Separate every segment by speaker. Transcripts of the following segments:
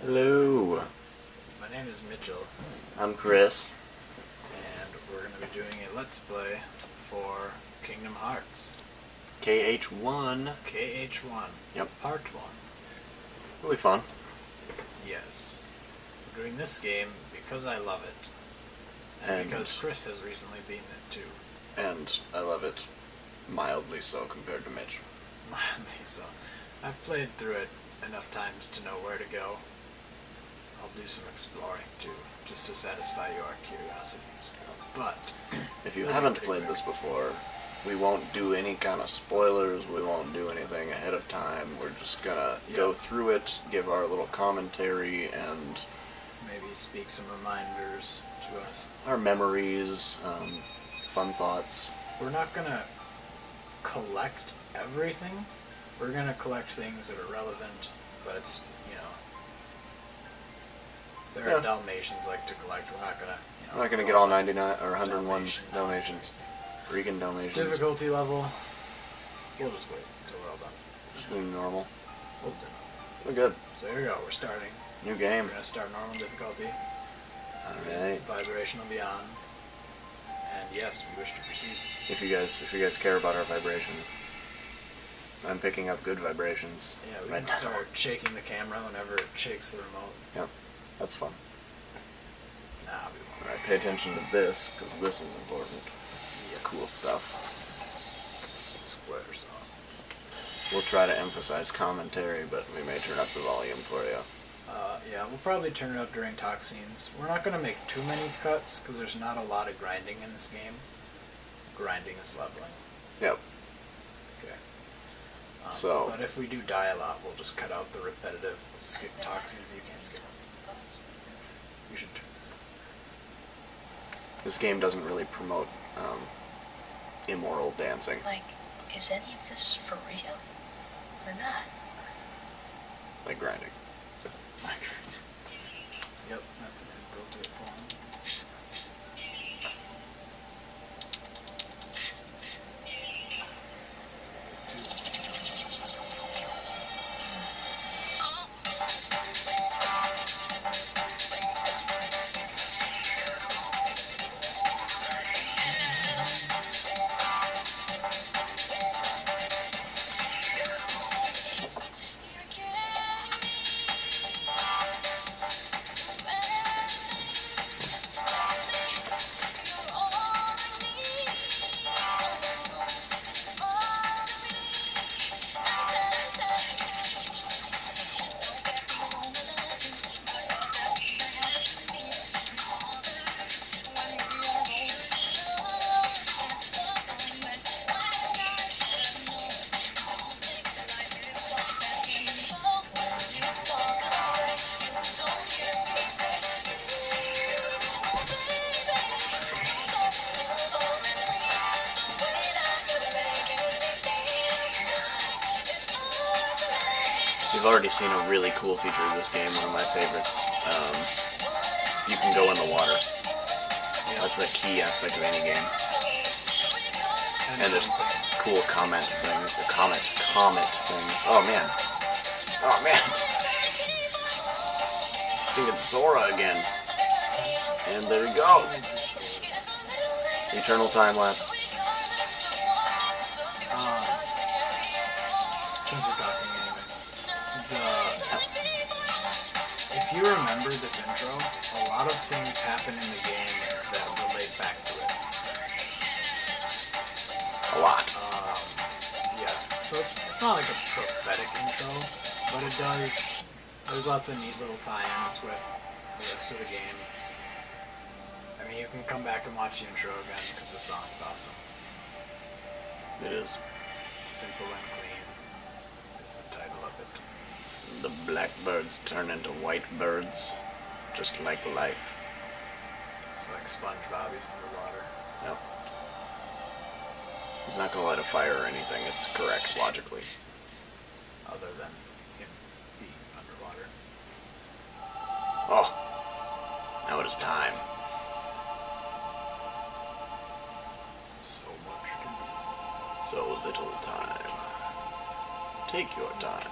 Speaker 1: Hello.
Speaker 2: My name is Mitchell,
Speaker 1: I'm Chris.
Speaker 2: and we're going to be doing a Let's Play for Kingdom Hearts.
Speaker 1: KH1.
Speaker 2: KH1.
Speaker 1: Yep.
Speaker 2: Part 1.
Speaker 1: It'll be fun.
Speaker 2: Yes. We're doing this game because I love it. And because Chris has recently beaten it too.
Speaker 1: And I love it mildly so compared to Mitch.
Speaker 2: Mildly so. I've played through it enough times to know where to go. I'll do some exploring too, just to satisfy your curiosities. But
Speaker 1: if you haven't played this before, we won't do any kind of spoilers, we won't do anything ahead of time. We're just gonna go through it, give our little commentary, and
Speaker 2: maybe speak some reminders to us.
Speaker 1: Our memories, fun thoughts.
Speaker 2: We're not gonna collect everything. We're gonna collect things that are relevant, but it's, there are Dalmatians like to collect. We're not gonna,
Speaker 1: we're not gonna get all 99 or 101 Dalmatians. Freaking Dalmatians.
Speaker 2: Difficulty level. We'll just wait until we're all done.
Speaker 1: Just do normal.
Speaker 2: We'll do it.
Speaker 1: We're good.
Speaker 2: So here we go. We're starting.
Speaker 1: New game.
Speaker 2: We're gonna start normal difficulty.
Speaker 1: Alright.
Speaker 2: Vibration will be on. And yes, we wish to proceed.
Speaker 1: If you guys care about our vibration, I'm picking up good vibrations.
Speaker 2: Yeah, we can start shaking the camera whenever it shakes the remote.
Speaker 1: Yep, that's fun.
Speaker 2: Nah, we won't.
Speaker 1: Alright, pay attention to this, because this is important. It's cool stuff.
Speaker 2: Square saw.
Speaker 1: We'll try to emphasize commentary, but we may turn up the volume for you.
Speaker 2: Yeah, we'll probably turn it up during talk scenes. We're not going to make too many cuts, because there's not a lot of grinding in this game. Grinding is leveling.
Speaker 1: Yep.
Speaker 2: Okay. But if we do die a lot, we'll just cut out the repetitive talk scenes that you can't skip. You should turn this up.
Speaker 1: This game doesn't really promote immoral dancing.
Speaker 3: Like, is any of this for real? Or not?
Speaker 1: Like grinding.
Speaker 2: Yep, that's an appropriate form.
Speaker 1: You've already seen a really cool feature of this game, one of my favorites. You can go in the water. That's a key aspect of any game. And there's cool comment things. Comet things. Oh man. Oh man. Stupid Sora again. And there he goes. Eternal time lapse.
Speaker 2: Since we're talking anyway. If you remember this intro, a lot of things happen in the game that relate back to it.
Speaker 1: A lot.
Speaker 2: Yeah, so it's not like a prophetic intro, but it does. There's lots of neat little tie-ins with the rest of the game. I mean, you can come back and watch the intro again because the song's awesome.
Speaker 1: It is.
Speaker 2: Simple and clean is the title of it.
Speaker 1: The blackbirds turn into white birds, just like life.
Speaker 2: It's like SpongeBob, he's underwater.
Speaker 1: Yep. He's not gonna light a fire or anything, it's correct logically.
Speaker 2: Other than him being underwater.
Speaker 1: Oh! Now it is time.
Speaker 2: So much to do.
Speaker 1: So little time. Take your time.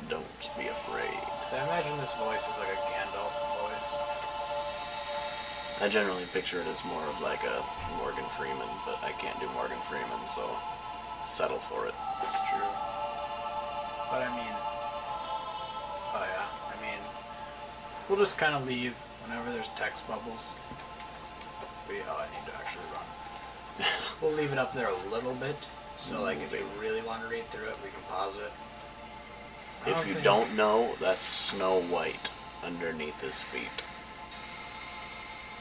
Speaker 1: Don't be afraid.
Speaker 2: So I imagine this voice is like a Gandalf voice.
Speaker 1: I generally picture it as more of like a Morgan Freeman, but I can't do Morgan Freeman, so settle for it.
Speaker 2: It's true. But I mean, oh yeah, I mean, we'll just kind of leave whenever there's text bubbles. I need to actually run. We'll leave it up there a little bit, so like if we really want to read through it, we can pause it.
Speaker 1: If you don't know, that's Snow White underneath his feet.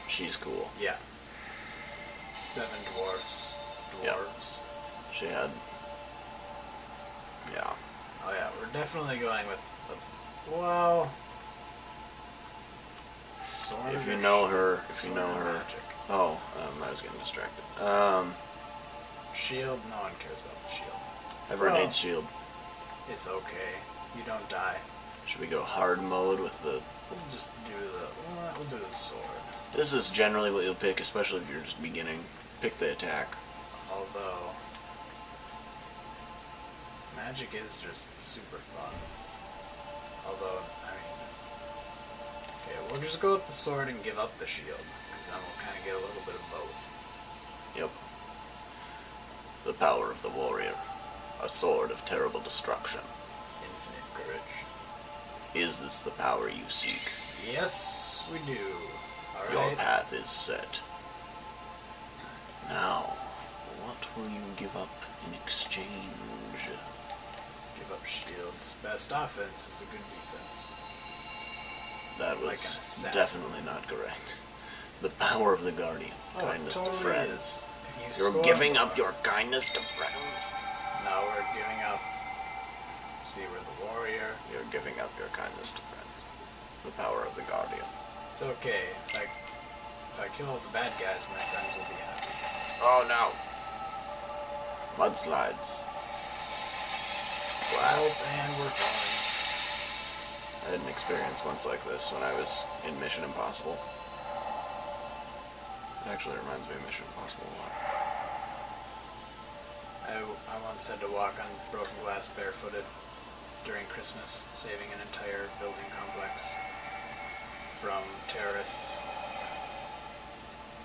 Speaker 1: She's cool.
Speaker 2: Yeah. 7 dwarves. Dwarves.
Speaker 1: She had. Yeah.
Speaker 2: Oh yeah, we're definitely going with well. Sort
Speaker 1: If
Speaker 2: of
Speaker 1: you
Speaker 2: a
Speaker 1: know
Speaker 2: sh-
Speaker 1: her,
Speaker 2: sort of magic.
Speaker 1: Oh, I was getting distracted.
Speaker 2: Shield, no one cares about the shield.
Speaker 1: Everyone
Speaker 2: Well-
Speaker 1: hates shield.
Speaker 2: It's okay. You don't die.
Speaker 1: Should we go hard mode with the?
Speaker 2: We'll just do we'll do the sword.
Speaker 1: This is generally what you'll pick, especially if you're just beginning. Pick the attack.
Speaker 2: Although magic is just super fun. Although, I mean, okay, we'll just go with the sword and give up the shield, because then we'll kind of get a little bit of both.
Speaker 1: Yep. The power of the warrior. A sword of terrible destruction.
Speaker 2: Infinite courage.
Speaker 1: Is this the power you seek?
Speaker 2: Yes, we do. All
Speaker 1: Your
Speaker 2: right.
Speaker 1: path is set. Now, what will you give up in exchange?
Speaker 2: Give up shields. Best offense is a good defense.
Speaker 1: That
Speaker 2: Like
Speaker 1: was
Speaker 2: an assassin.
Speaker 1: definitely not correct. The power of the guardian. Kindness
Speaker 2: totally
Speaker 1: to friends.
Speaker 2: is. If you
Speaker 1: You're
Speaker 2: score
Speaker 1: giving
Speaker 2: more-
Speaker 1: up your kindness to friends?
Speaker 2: No, we're giving up. See, we're the warrior.
Speaker 1: You're giving up your kindness to friends. The power of the guardian.
Speaker 2: It's okay. If I kill all the bad guys, my friends will be happy.
Speaker 1: Oh no! Mudslides. Blast.
Speaker 2: Oh, and we're falling.
Speaker 1: I had an experience once like this when I was in Mission Impossible. It actually reminds me of Mission Impossible a lot.
Speaker 2: I once had to walk on broken glass barefooted during Christmas, saving an entire building complex from terrorists.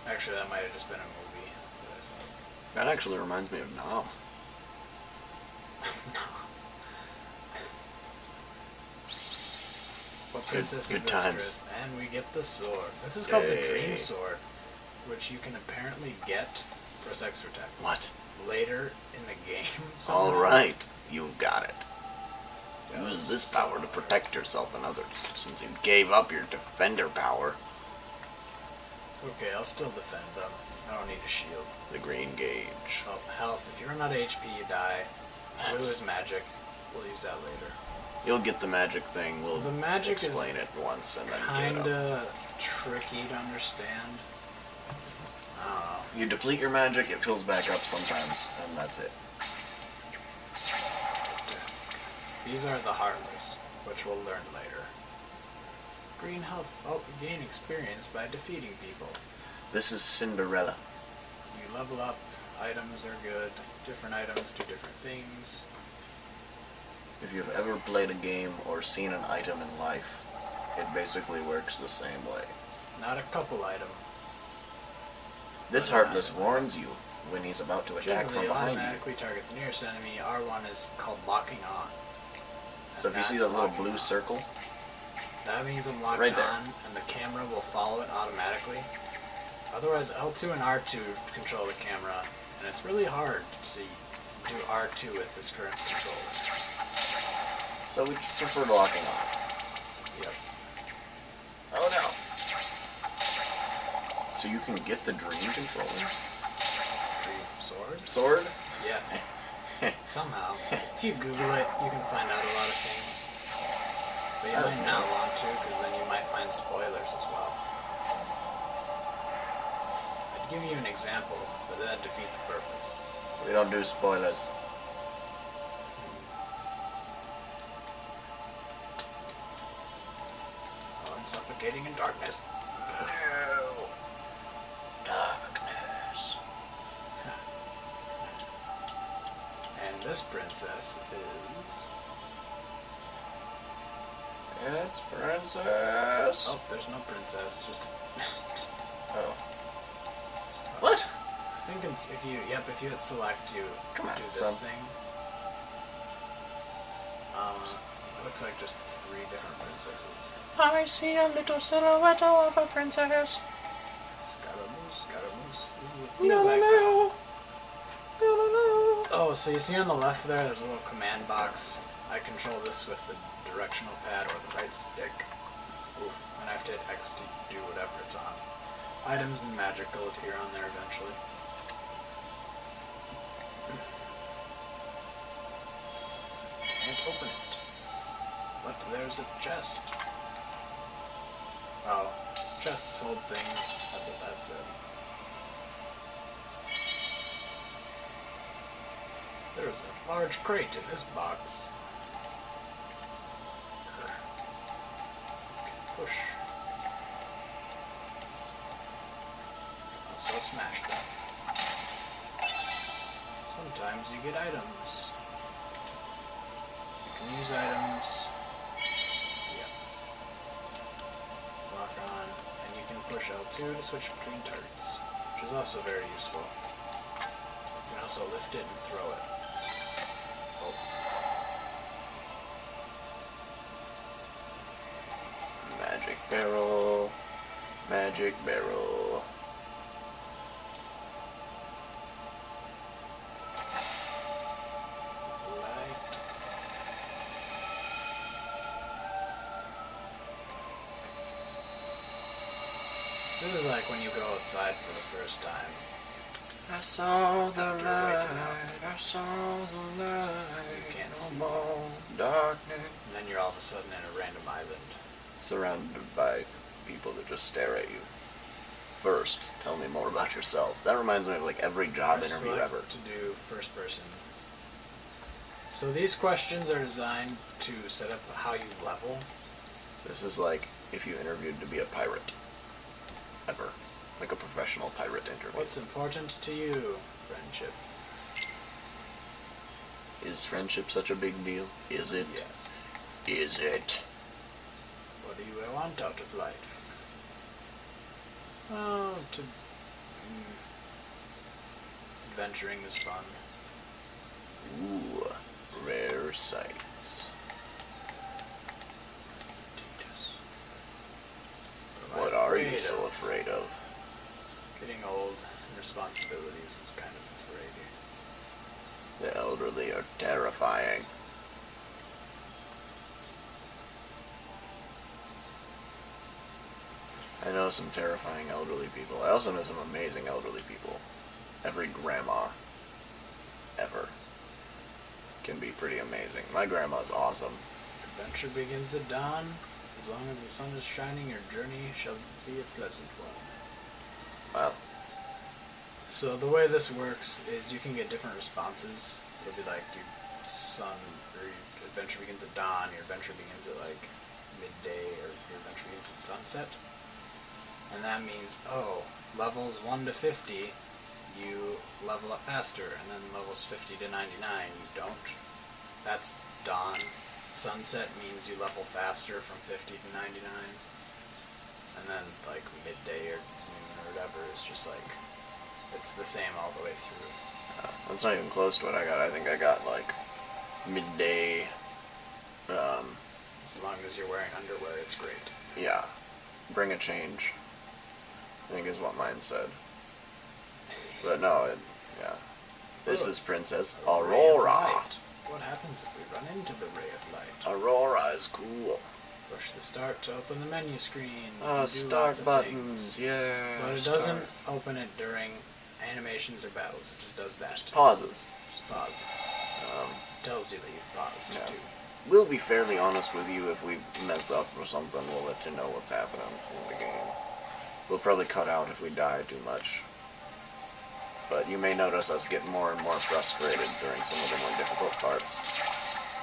Speaker 2: Actually, that might have just been a movie that I saw.
Speaker 1: That actually reminds me of Nom.
Speaker 2: What princess
Speaker 1: good
Speaker 2: is this,
Speaker 1: times.
Speaker 2: Chris? And we get the sword. This is called the
Speaker 1: Yay.
Speaker 2: Dream Sword, which you can apparently get for sex protect
Speaker 1: What?
Speaker 2: later in the game. somehow.
Speaker 1: Alright, you've got it.
Speaker 2: That
Speaker 1: Use
Speaker 2: was
Speaker 1: this
Speaker 2: so
Speaker 1: power to
Speaker 2: hard.
Speaker 1: protect yourself and others, since you gave up your defender power.
Speaker 2: It's okay, I'll still defend them. I don't need a shield.
Speaker 1: The green gauge.
Speaker 2: Oh, health. If you run out of HP, you die. Blue
Speaker 1: That's-
Speaker 2: is magic. We'll use that later.
Speaker 1: You'll get the magic thing. We'll
Speaker 2: The magic is
Speaker 1: explain it once and then give it up.
Speaker 2: Kinda tricky to understand. I don't know.
Speaker 1: You deplete your magic, it fills back up sometimes, and that's it.
Speaker 2: These are the Heartless, which we'll learn later. Green health. Oh, you gain experience by defeating people.
Speaker 1: This is Cinderella.
Speaker 2: You level up. Items are good. Different items do different things.
Speaker 1: If you've ever played a game or seen an item in life, it basically works the same way.
Speaker 2: Not a couple item.
Speaker 1: This
Speaker 2: But,
Speaker 1: Heartless warns you when he's about to attack
Speaker 2: Generally,
Speaker 1: from behind you.
Speaker 2: automatically target the nearest enemy. R1 is called locking on.
Speaker 1: So if
Speaker 2: And
Speaker 1: you see
Speaker 2: that's
Speaker 1: that little
Speaker 2: locking
Speaker 1: blue
Speaker 2: on.
Speaker 1: circle,
Speaker 2: That means I'm locked
Speaker 1: Right there.
Speaker 2: on, and the camera will follow it automatically. Otherwise, L2 and R2 control the camera, and it's really hard to do R2 with this current controller.
Speaker 1: so we prefer locking on.
Speaker 2: Yep.
Speaker 1: Oh no! So you can get the dream controller?
Speaker 2: Dream sword?
Speaker 1: Sword?
Speaker 2: Yes. Somehow. If you Google it, you can find out a lot of things. But you
Speaker 1: That's
Speaker 2: might not
Speaker 1: neat.
Speaker 2: want to, because then you might find spoilers as well. I'd give you an example, but that'd defeat the purpose.
Speaker 1: We don't do spoilers.
Speaker 2: Oh, I'm suffocating in darkness. No!
Speaker 1: Darkness.
Speaker 2: And this princess is...
Speaker 1: It's Princess.
Speaker 2: Oh, there's no princess. Just.
Speaker 1: Oh. What?
Speaker 2: I think if you hit select, you
Speaker 1: Come on,
Speaker 2: do this
Speaker 1: son.
Speaker 2: thing. Looks like just 3 different princesses.
Speaker 1: I see a little silhouette of a princess.
Speaker 2: Scaramouche, Scaramouche. This is a field icon. Oh, so you see on the left there's a little command box. I control this with the directional pad or the right stick. Oof. And I have to hit X to do whatever it's on. Items and magic will appear on there eventually. Can't open it. But there's a chest. Oh, chests hold things. That's what that said. There's a large crate in this box. You can push. Also smash them. Sometimes you get items. You can use items. Yep. Lock on. And you can push L2 to switch between turrets, which is also very useful. You can also lift it and throw it. Oh.
Speaker 1: Magic barrel. Magic barrel.
Speaker 2: Light. This is like when you go outside for the first time.
Speaker 1: I saw the
Speaker 2: After
Speaker 1: light.
Speaker 2: waking up.
Speaker 1: I saw the light.
Speaker 2: You can't
Speaker 1: no
Speaker 2: see.
Speaker 1: more darkness.
Speaker 2: And then you're all of a sudden in a random island.
Speaker 1: Surrounded by people that just stare at you. First, tell me more about yourself. That reminds me of like every job
Speaker 2: Press
Speaker 1: interview
Speaker 2: select
Speaker 1: ever.
Speaker 2: to do first person. So these questions are designed to set up how you level.
Speaker 1: This is like if you interviewed to be a pirate. Ever. Like a professional pirate interview.
Speaker 2: What's important to you? Friendship.
Speaker 1: Is friendship such a big deal? Is it?
Speaker 2: Yes.
Speaker 1: Is it?
Speaker 2: What do you want out of life? Oh, adventuring is fun.
Speaker 1: Ooh, rare sights.
Speaker 2: Potatoes. What am I
Speaker 1: What are you
Speaker 2: afraid
Speaker 1: so
Speaker 2: of?
Speaker 1: afraid of?
Speaker 2: Getting old and responsibilities is kind of afraid.
Speaker 1: The elderly are terrifying. I know some terrifying elderly people. I also know some amazing elderly people. Every grandma ever can be pretty amazing. My grandma's awesome.
Speaker 2: Adventure begins at dawn. As long as the sun is shining, your journey shall be a pleasant one.
Speaker 1: Wow.
Speaker 2: So the way this works is you can get different responses. It'll be like your sun, or your adventure begins at dawn, your adventure begins at like midday, or your adventure begins at sunset. And that means, oh, levels 1 to 50, you level up faster, and then levels 50 to 99, you don't. That's dawn. Sunset means you level faster from 50 to 99. And then, like, midday or noon or whatever is just like, it's the same all the way through.
Speaker 1: That's not even close to what I got. I think I got like midday.
Speaker 2: As long as you're wearing underwear, it's great.
Speaker 1: Yeah. Bring a change, I think is what mine said. But no, yeah. This is Princess
Speaker 2: Ray of
Speaker 1: Aurora.
Speaker 2: light. What happens if we run into the ray of light?
Speaker 1: Aurora is cool.
Speaker 2: Push the start to open the menu screen. You can do
Speaker 1: Start
Speaker 2: lots of
Speaker 1: buttons,
Speaker 2: things.
Speaker 1: yeah.
Speaker 2: But it
Speaker 1: start.
Speaker 2: doesn't open it during animations or battles. It just does that.
Speaker 1: Pauses.
Speaker 2: Just pauses. Tells you that you've paused
Speaker 1: Yeah.
Speaker 2: too.
Speaker 1: We'll be fairly honest with you if we mess up or something. We'll let you know what's happening in the game. We'll probably cut out if we die too much. But you may notice us get more and more frustrated during some of the more difficult parts.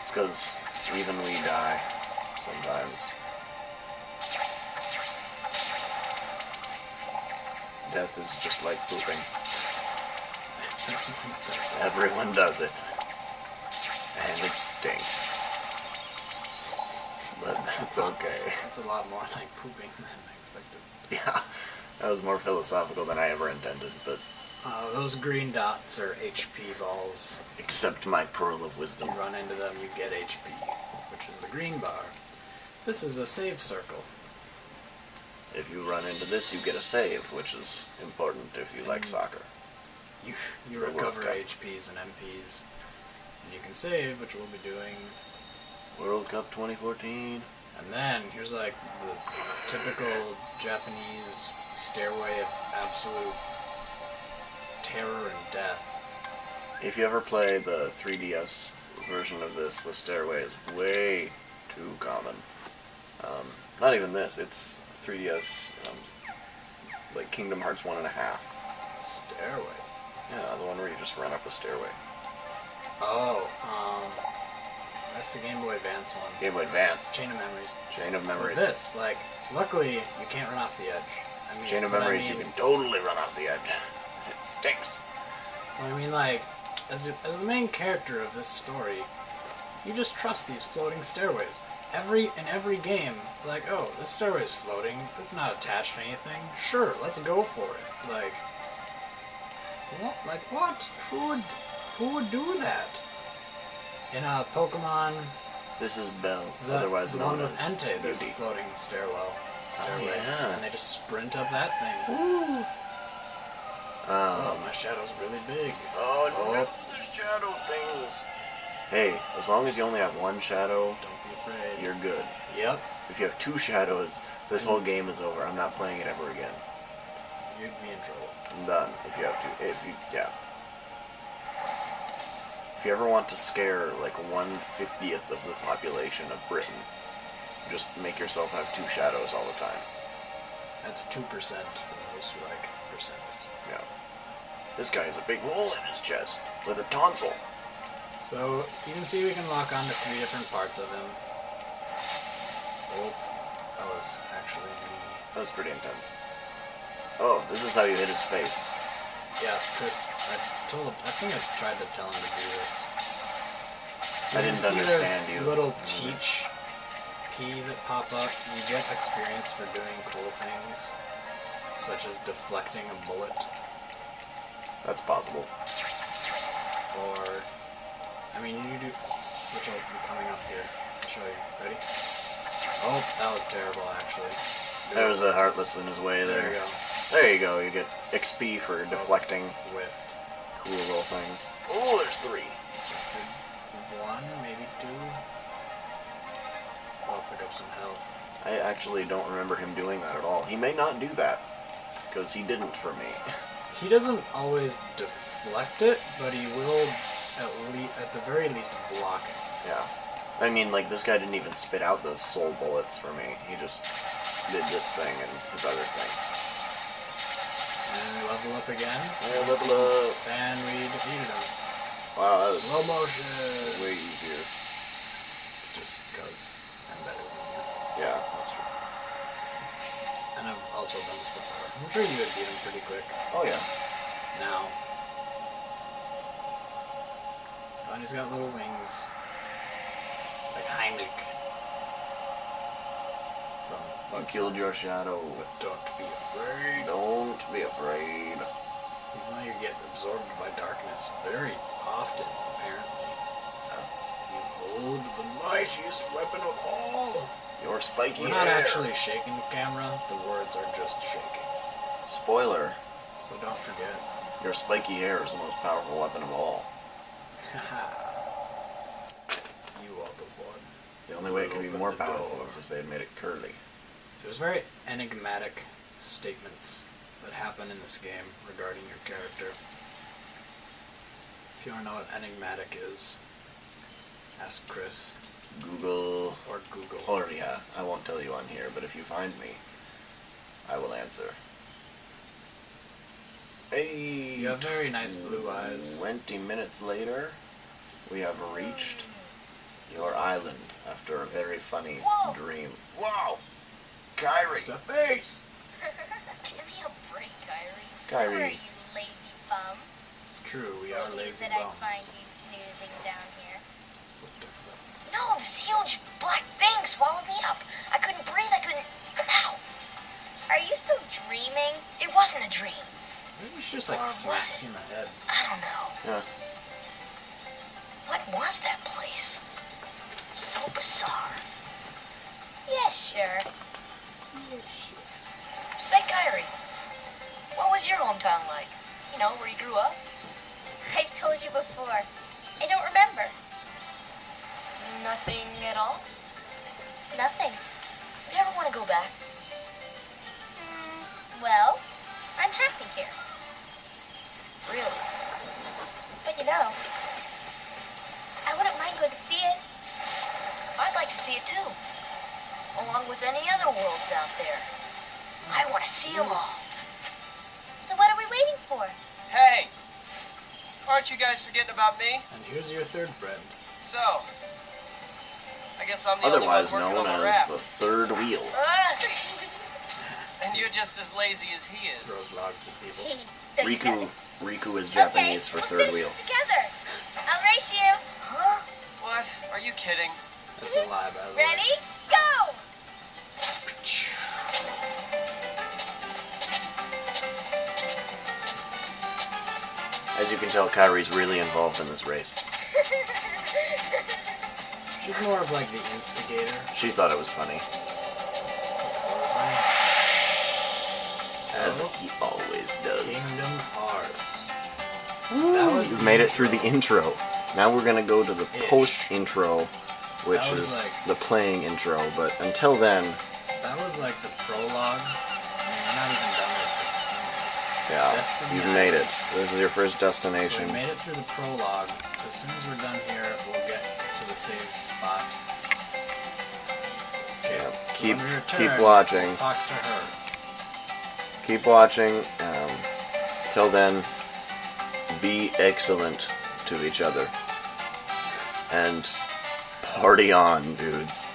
Speaker 1: It's because even we die sometimes. Death is just like pooping. Everyone does it. And it stinks. but it's okay.
Speaker 2: That's a lot more like pooping than I expected.
Speaker 1: Yeah, that was more philosophical than I ever intended, but...
Speaker 2: Those green dots are HP balls.
Speaker 1: Accept my pearl of wisdom.
Speaker 2: You run into them, you get HP, which is the green bar. This is a save circle.
Speaker 1: If you run into this, you get a save, which is important if you like soccer.
Speaker 2: You
Speaker 1: The World
Speaker 2: recover
Speaker 1: Cup.
Speaker 2: HPs and MPs. And you can save, which we'll be doing.
Speaker 1: World Cup 2014.
Speaker 2: And then, here's like the typical Japanese stairway of absolute terror and death.
Speaker 1: If you ever play the 3DS version of this, the stairway is way too common. Not even this, it's 3DS, like Kingdom Hearts 1.5.
Speaker 2: Stairway?
Speaker 1: Yeah, the one where you just run up a stairway.
Speaker 2: Oh, that's the Game Boy Advance one.
Speaker 1: Game Boy Advance.
Speaker 2: Chain of Memories.
Speaker 1: Chain of Memories.
Speaker 2: With this, like, luckily, you can't run off the edge. I mean,
Speaker 1: Chain of
Speaker 2: but
Speaker 1: Memories,
Speaker 2: I mean,
Speaker 1: you can totally run off the edge. It stinks.
Speaker 2: Well, I mean, like, as the main character of this story, you just trust these floating stairways. In every game, like, oh, this stairway is floating. It's not attached to anything. Sure, let's go for it. Like, what? Like, what? Who would do that? In a Pokemon,
Speaker 1: This is Bell,
Speaker 2: the
Speaker 1: otherwise
Speaker 2: one
Speaker 1: known
Speaker 2: with
Speaker 1: as
Speaker 2: Entei, there's a
Speaker 1: Beauty.
Speaker 2: floating stairway,
Speaker 1: yeah.
Speaker 2: and they just sprint up that thing. Woo! Oh,
Speaker 1: Um,
Speaker 2: my shadow's really big.
Speaker 1: oh no, the shadow things. Hey, as long as you only have one shadow,
Speaker 2: Don't be afraid.
Speaker 1: you're good.
Speaker 2: Yep.
Speaker 1: If you have two shadows, this whole game is over. I'm not playing it ever again.
Speaker 2: You'd be in trouble.
Speaker 1: I'm done. If you have two, yeah. If you ever want to scare like 1/50th of the population of Britain, just make yourself have two shadows all the time.
Speaker 2: That's 2% for those who like percents.
Speaker 1: Yeah. This guy has a big hole in his chest with a tonsil.
Speaker 2: So you can see we can lock on to 3 different parts of him. Oh, that was actually me.
Speaker 1: That was pretty intense. Oh, this is how you hit his face.
Speaker 2: Yeah, Chris, I think I tried to tell him to do this.
Speaker 1: I didn't understand
Speaker 2: there's
Speaker 1: you.
Speaker 2: Little teach key that pop up. You get experience for doing cool things, such as deflecting a bullet,
Speaker 1: That's possible.
Speaker 2: or, I mean, you do, which will be coming up here. I'll show you. Ready? Oh, that was terrible, actually.
Speaker 1: There was a heartless in his way
Speaker 2: There
Speaker 1: there.
Speaker 2: you go.
Speaker 1: There you go. You get XP for deflecting
Speaker 2: Whiffed.
Speaker 1: cool little things. Oh, there's 3.
Speaker 2: Deflected 1, maybe 2. I'll pick up some health.
Speaker 1: I actually don't remember him doing that at all. He may not do that, because he didn't for me.
Speaker 2: He doesn't always deflect it, but he will at the very least block it.
Speaker 1: Yeah. I mean, like, this guy didn't even spit out those soul bullets for me. He just did this thing and his other thing.
Speaker 2: And we level up again.
Speaker 1: Yeah, level up.
Speaker 2: And we defeated him.
Speaker 1: Wow, that was
Speaker 2: Slow motion.
Speaker 1: way easier.
Speaker 2: It's just because I'm better than you.
Speaker 1: Yeah, that's true.
Speaker 2: And I've also done this before. I'm sure you would beat him pretty quick.
Speaker 1: Oh, yeah.
Speaker 2: Now. Oh, and he's got little wings. Like Heimlich.
Speaker 1: You killed your shadow.
Speaker 2: But don't be afraid.
Speaker 1: Don't be afraid.
Speaker 2: Even though you get absorbed by darkness very often, apparently. You hold the mightiest weapon of all.
Speaker 1: Your spiky
Speaker 2: We're
Speaker 1: hair.
Speaker 2: not actually shaking the camera, the words are just shaking.
Speaker 1: Spoiler.
Speaker 2: So don't forget.
Speaker 1: Your spiky hair is the most powerful weapon of all.
Speaker 2: Haha. You are the one.
Speaker 1: The only way it could be more powerful is if they had made it curly.
Speaker 2: So there's very enigmatic statements that happen in this game regarding your character. If you want to know what enigmatic is, ask Chris.
Speaker 1: Google.
Speaker 2: Or Google.
Speaker 1: Or, yeah, I won't tell you on here, but if you find me, I will answer. Hey!
Speaker 2: You have very nice blue eyes.
Speaker 1: 20 minutes later, we have reached your island after a very funny dream. Wow! Kyrie!
Speaker 2: It's a face!
Speaker 3: Give me a break, Kyrie.
Speaker 1: Kyrie.
Speaker 3: Who are you, lazy bum?
Speaker 2: It's true, we are
Speaker 3: Maybe
Speaker 2: lazy
Speaker 3: that I
Speaker 2: bums.
Speaker 3: find you snoozing down here.
Speaker 2: What the fuck?
Speaker 3: No, those huge black things swallowed me up. I couldn't breathe. I couldn't. Ow! Are you still dreaming? It wasn't a dream.
Speaker 2: Maybe it's just like
Speaker 3: Or was
Speaker 2: smacks
Speaker 3: it?
Speaker 2: you in the head.
Speaker 3: I don't know.
Speaker 1: Yeah.
Speaker 3: What was that place? So bizarre. Yeah, sure. Say, Kyrie, what was your hometown like? You know, where you grew up?
Speaker 4: I've told you before. I don't remember.
Speaker 3: Nothing at all?
Speaker 4: Nothing.
Speaker 3: You ever want to go back?
Speaker 4: Well, I'm happy here.
Speaker 3: Really?
Speaker 4: But you know, I wouldn't mind going to see it.
Speaker 3: I'd like to see it too. Along with any other worlds out there. I want to see them all.
Speaker 4: So what are we waiting for?
Speaker 5: Hey! Aren't you guys forgetting about me?
Speaker 2: And here's your third friend.
Speaker 5: So, I guess I'm the only one
Speaker 1: Otherwise
Speaker 5: working
Speaker 1: known
Speaker 5: on the
Speaker 1: as
Speaker 5: raft.
Speaker 1: the third wheel.
Speaker 5: And you're just as lazy as he is.
Speaker 2: Throws logs at people.
Speaker 4: So you
Speaker 1: Riku.
Speaker 4: know-
Speaker 1: Riku is
Speaker 4: Okay,
Speaker 1: Japanese for
Speaker 4: we'll
Speaker 1: third
Speaker 4: finish
Speaker 1: wheel.
Speaker 4: it together. I'll race you.
Speaker 3: Huh?
Speaker 5: What? Are you kidding?
Speaker 2: That's a lie, by the way.
Speaker 4: Ready? Go!
Speaker 1: As you can tell, Kyrie's really involved in this race.
Speaker 2: She's more of like the instigator.
Speaker 1: She thought it was funny, as
Speaker 2: So,
Speaker 1: he always does.
Speaker 2: Kingdom Hearts. That was
Speaker 1: You've
Speaker 2: the
Speaker 1: made it through the
Speaker 2: intro.
Speaker 1: intro. Now we're gonna go to the
Speaker 2: Ish.
Speaker 1: post-intro, which
Speaker 2: That was
Speaker 1: is
Speaker 2: like-
Speaker 1: the playing intro, but until then,
Speaker 2: That was like the prologue. I mean, we're not even done with this.
Speaker 1: yeah,
Speaker 2: Destiny
Speaker 1: you've made it.
Speaker 2: Islands.
Speaker 1: This is your first
Speaker 2: So
Speaker 1: destination.
Speaker 2: we made it through the prologue. As soon as we're done here, we'll get to the save spot. Okay,
Speaker 1: Yeah,
Speaker 2: so
Speaker 1: keep-
Speaker 2: when we return,
Speaker 1: keep watching.
Speaker 2: We'll talk to her.
Speaker 1: Keep watching. Till then, be excellent to each other. And party on, dudes.